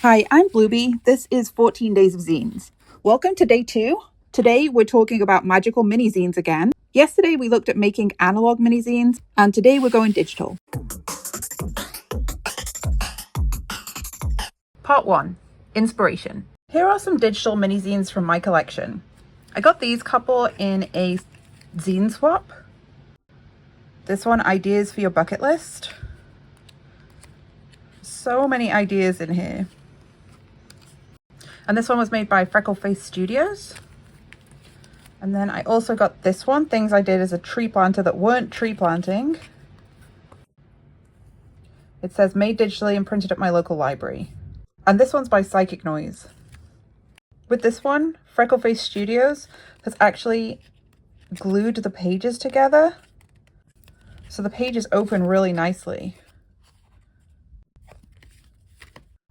Hi, I'm Bluebee. This is 14 Days of Zines. Welcome to day 2. Today we're talking about magical mini-zines again. Yesterday we looked at making analog mini-zines, and today we're going digital. Part 1. Inspiration. Here are some digital mini-zines from my collection. I got these couple in a zine swap. This one, ideas for your bucket list. So many ideas in here. And this one was made by Freckleface Studios. And then I also got this one, things I did as a tree planter that weren't tree planting. It says made digitally and printed at my local library. And this one's by Psychic Noise. With this one, Freckleface Studios has actually glued the pages together, so the pages open really nicely.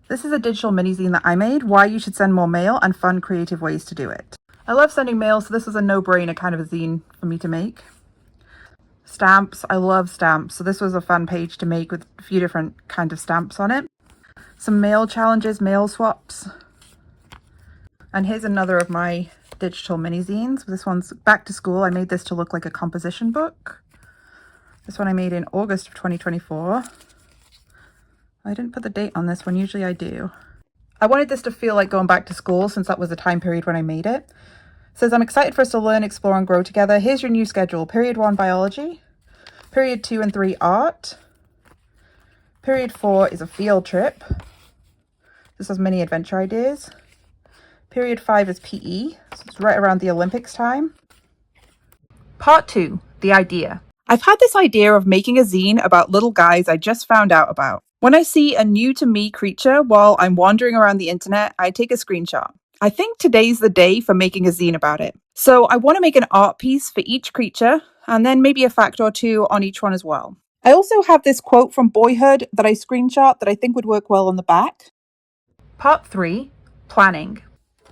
This is a digital mini-zine that I made, why you should send more mail and fun creative ways to do it. I love sending mail, so this was a no-brainer kind of a zine for me to make. Stamps, I love stamps, so this was a fun page to make with a few different kind of stamps on it. Some mail challenges, mail swaps. And here's another of my digital mini-zines. This one's back to school. I made this to look like a composition book. This one I made in August of 2024. I didn't put the date on this one, usually I do. I wanted this to feel like going back to school since that was the time period when I made it. It says, I'm excited for us to learn, explore, and grow together. Here's your new schedule. Period 1, biology. Period 2 and 3, art. Period 4 is a field trip. This has many adventure ideas. Period 5 is PE, so it's right around the Olympics time. Part 2, the idea. I've had this idea of making a zine about little guys I just found out about. When I see a new to me creature while I'm wandering around the internet, I take a screenshot. I think today's the day for making a zine about it. So I want to make an art piece for each creature, and then maybe a fact or two on each one as well. I also have this quote from Boyhood that I screenshot that I think would work well on the back. Part 3, planning.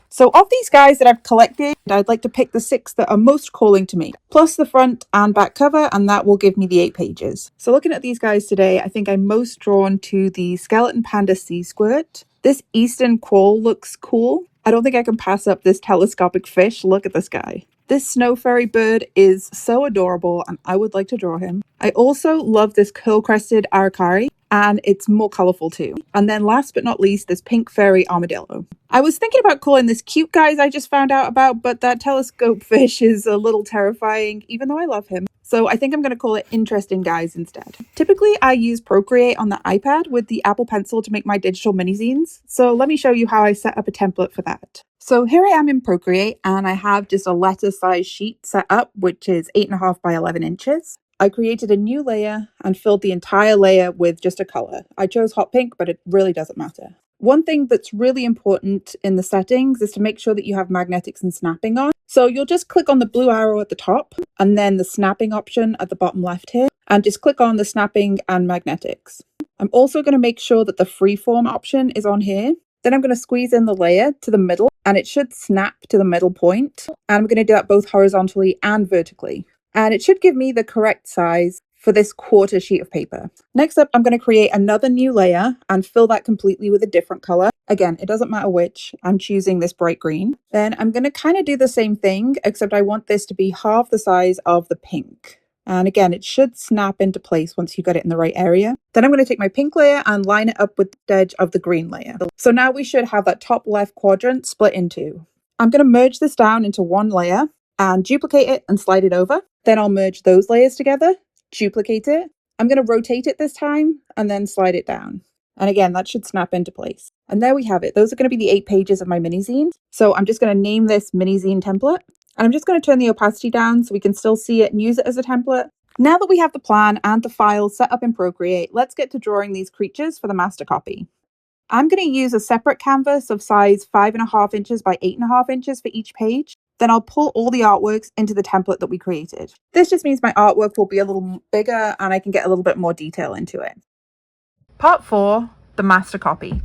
So of these guys that I've collected, I'd like to pick the 6 that are most calling to me, plus the front and back cover, and that will give me the 8 pages. So looking at these guys today, I think I'm most drawn to the Skeleton Panda Sea Squirt. This Eastern Quoll looks cool. I don't think I can pass up this telescopic fish. Look at this guy. This snow fairy bird is so adorable and I would like to draw him. I also love this curl-crested Aracari, and it's more colourful too. And then last but not least, this pink fairy armadillo. I was thinking about calling this cute guys I just found out about, but that telescope fish is a little terrifying, even though I love him. So I think I'm going to call it interesting guys instead. Typically, I use Procreate on the iPad with the Apple Pencil to make my digital mini-zines. So let me show you how I set up a template for that. So here I am in Procreate, and I have just a letter size sheet set up, which is 8.5 by 11 inches. I created a new layer and filled the entire layer with just a color. I chose hot pink, but it really doesn't matter. One thing that's really important in the settings is to make sure that you have magnetics and snapping on. So you'll just click on the blue arrow at the top and then the snapping option at the bottom left here, and just click on the snapping and magnetics. I'm also going to make sure that the freeform option is on here. Then I'm going to squeeze in the layer to the middle and it should snap to the middle point. And I'm going to do that both horizontally and vertically. And it should give me the correct size for this quarter sheet of paper. Next up, I'm going to create another new layer and fill that completely with a different color. Again, it doesn't matter which. I'm choosing this bright green. Then I'm going to kind of do the same thing, except I want this to be half the size of the pink. And again, it should snap into place once you get it in the right area. Then I'm going to take my pink layer and line it up with the edge of the green layer. So now we should have that top left quadrant split in two. I'm going to merge this down into one layer and duplicate it and slide it over. Then I'll merge those layers together, duplicate it. I'm going to rotate it this time and then slide it down. And again, that should snap into place. And there we have it. Those are going to be the 8 pages of my mini-zine. So I'm just going to name this mini-zine template. And I'm just going to turn the opacity down so we can still see it and use it as a template. Now that we have the plan and the file set up in Procreate, let's get to drawing these creatures for the master copy. I'm going to use a separate canvas of size 5.5 inches by 8.5 inches for each page. Then I'll pull all the artworks into the template that we created. This just means my artwork will be a little bigger and I can get a little bit more detail into it. Part 4, the master copy.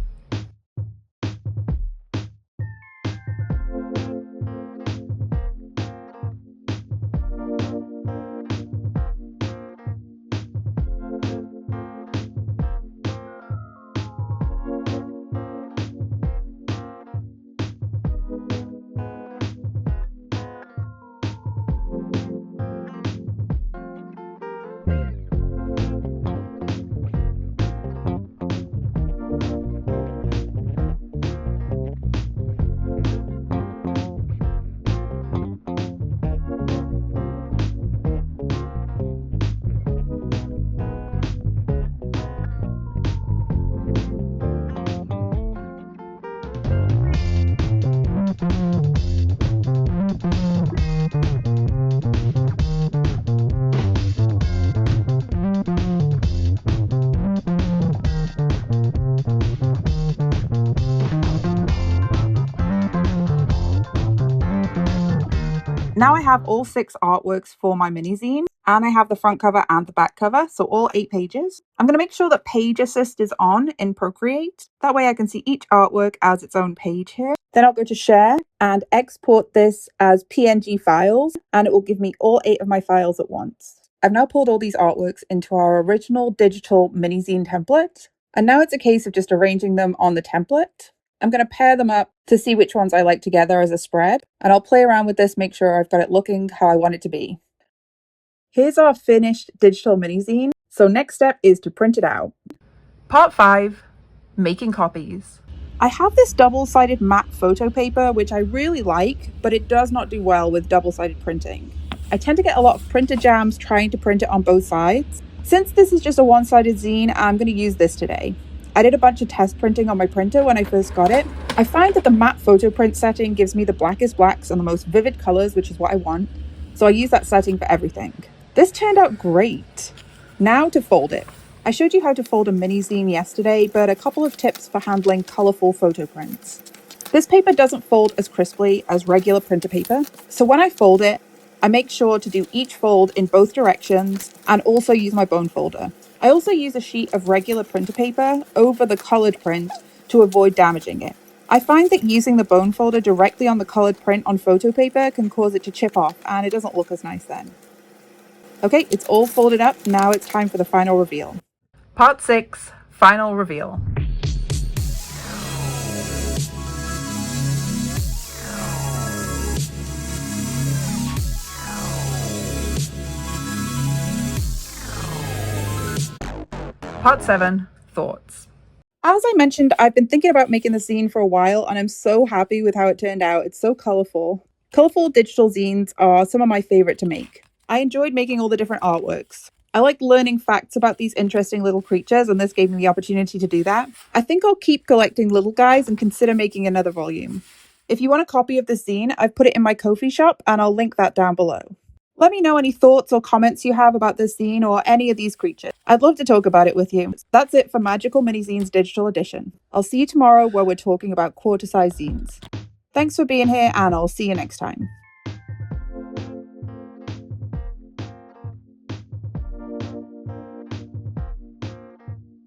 Now I have all 6 artworks for my mini zine, and I have the front cover and the back cover, so all 8 pages. I'm going to make sure that page assist is on in Procreate. That way I can see each artwork as its own page here. Then I'll go to share and export this as PNG files, and it will give me all 8 of my files at once. I've now pulled all these artworks into our original digital mini zine template, and now it's a case of just arranging them on the template. I'm going to pair them up to see which ones I like together as a spread, and I'll play around with this, make sure I've got it looking how I want it to be. Here's our finished digital mini zine, so next step is to print it out. Part 5, making copies. I have this double-sided matte photo paper, which I really like, but it does not do well with double-sided printing. I tend to get a lot of printer jams trying to print it on both sides. Since this is just a one-sided zine, I'm going to use this today. I did a bunch of test printing on my printer when I first got it. I find that the matte photo print setting gives me the blackest blacks and the most vivid colors, which is what I want. So I use that setting for everything. This turned out great. Now to fold it. I showed you how to fold a mini zine yesterday, but a couple of tips for handling colorful photo prints. This paper doesn't fold as crisply as regular printer paper, so when I fold it, I make sure to do each fold in both directions and also use my bone folder. I also use a sheet of regular printer paper over the colored print to avoid damaging it. I find that using the bone folder directly on the colored print on photo paper can cause it to chip off, and it doesn't look as nice then. Okay, it's all folded up. Now it's time for the final reveal. Part 6, final reveal. Part 7, thoughts. As I mentioned, I've been thinking about making the zine for a while, and I'm so happy with how it turned out. It's so colorful. Colorful digital zines are some of my favorite to make. I enjoyed making all the different artworks. I like learning facts about these interesting little creatures, and this gave me the opportunity to do that. I think I'll keep collecting little guys and consider making another volume. If you want a copy of this zine, I've put it in my Ko-fi shop, and I'll link that down below. Let me know any thoughts or comments you have about this zine or any of these creatures. I'd love to talk about it with you. That's it for Magical Mini Zines Digital Edition. I'll see you tomorrow where we're talking about quarter-size zines. Thanks for being here, and I'll see you next time.